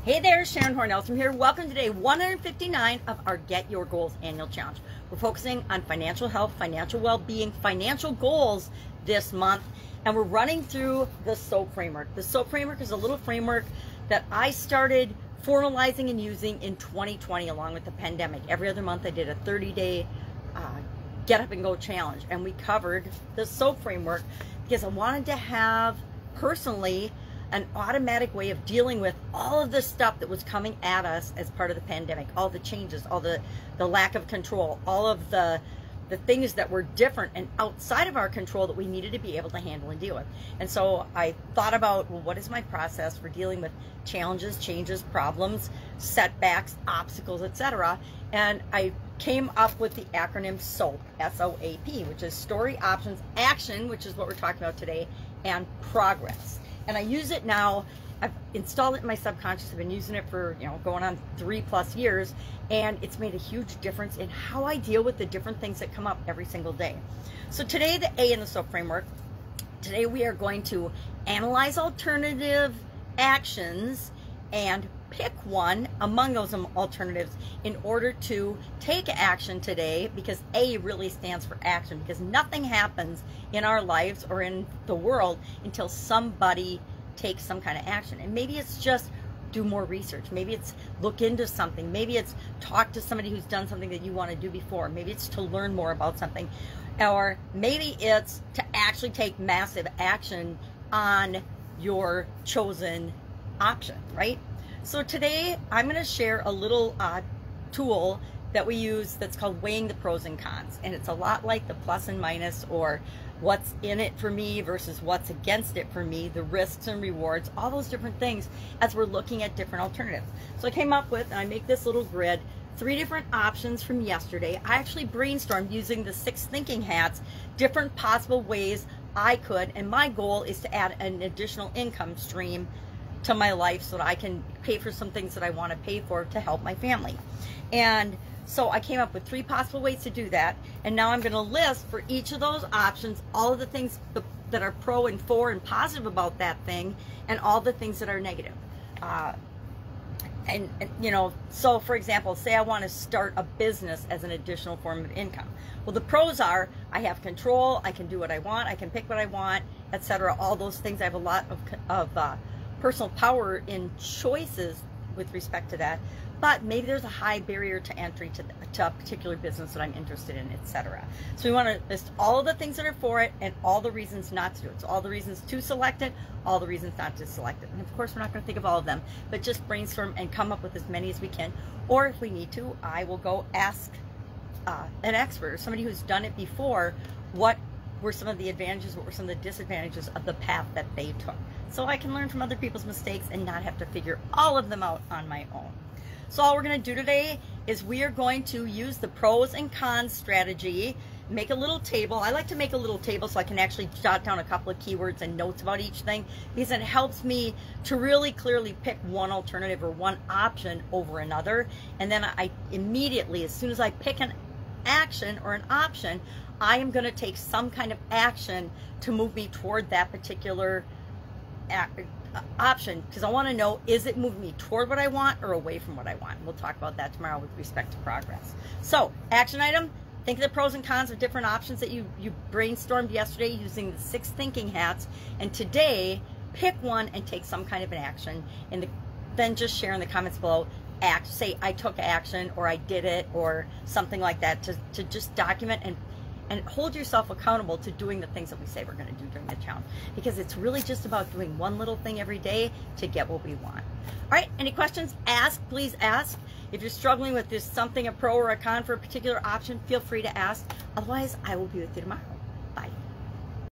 Hey there, Sharon Horne-Ellstrom here. Welcome to day 159 of our Get Your Goals annual challenge. We're focusing on financial health, financial well-being, financial goals this month, and we're running through the SOAP framework. The SOAP framework is a little framework that I started formalizing and using in 2020 along with the pandemic. Every other month I did a 30-day get up and go challenge, and we covered the SOAP framework because I wanted to have personally an automatic way of dealing with all of the stuff that was coming at us as part of the pandemic, all the changes, all the lack of control, all of the things that were different and outside of our control that we needed to be able to handle and deal with. And so I thought about, well, what is my process for dealing with challenges, changes, problems, setbacks, obstacles, etc. And I came up with the acronym SOAP, S-O-A-P, which is story, options, action, which is what we're talking about today, and progress. And I use it now. I've installed it in my subconscious. I've been using it for, going on 3+ years, and it's made a huge difference in how I deal with the different things that come up every single day. So today, the A in the SOAP framework, today we are going to analyze alternative actions and pick one among those alternatives in order to take action today, because A really stands for action, because nothing happens in our lives or in the world until somebody takes some kind of action. And maybe it's just do more research, maybe it's look into something, maybe it's talk to somebody who's done something that you want to do before, maybe it's to learn more about something, or maybe it's to actually take massive action on your chosen option, right? So today I'm going to share a little tool that we use that's called weighing the pros and cons. And it's a lot like the plus and minus, or what's in it for me versus what's against it for me, the risks and rewards, all those different things as we're looking at different alternatives. So I came up with, and I make this little grid, 3 different options from yesterday. I actually brainstormed using the 6 thinking hats, different possible ways I could, and my goal is to add an additional income stream to my life so that I can pay for some things that I want to pay for to help my family. And so I came up with 3 possible ways to do that, and now I'm going to list for each of those options all of the things that are pro and for and positive about that thing, and all the things that are negative. So for example, say I want to start a business as an additional form of income. Well, the pros are I have control, I can do what I want, I can pick what I want, etc. All those things. I have a lot of personal power in choices with respect to that, but maybe there's a high barrier to entry to a particular business that I'm interested in, etc. So we want to list all of the things that are for it and all the reasons not to do it. So all the reasons to select it, all the reasons not to select it. And of course, we're not going to think of all of them, but just brainstorm and come up with as many as we can. Or if we need to, I will go ask an expert or somebody who's done it before, what were some of the advantages, what were some of the disadvantages of the path that they took, so I can learn from other people's mistakes and not have to figure all of them out on my own. So all we're going to do today is we are going to use the pros and cons strategy, make a little table. I like to make a little table so I can actually jot down a couple of keywords and notes about each thing, because it helps me to really clearly pick one alternative or one option over another. And then I immediately, as soon as I pick an action or an option, I am going to take some kind of action to move me toward that particular option, because I want to know, is it moving me toward what I want or away from what I want? We'll talk about that tomorrow with respect to progress. So action item, think of the pros and cons of different options that you brainstormed yesterday using the 6 thinking hats, and today pick one and take some kind of an action, and then just share in the comments below, say I took action, or I did it, or something like that, to just document and hold yourself accountable to doing the things that we say we're going to do during the challenge, because it's really just about doing one little thing every day to get what we want. All right, any questions? Please ask. If you're struggling with this something, a pro or a con for a particular option, feel free to ask. Otherwise, I will be with you tomorrow.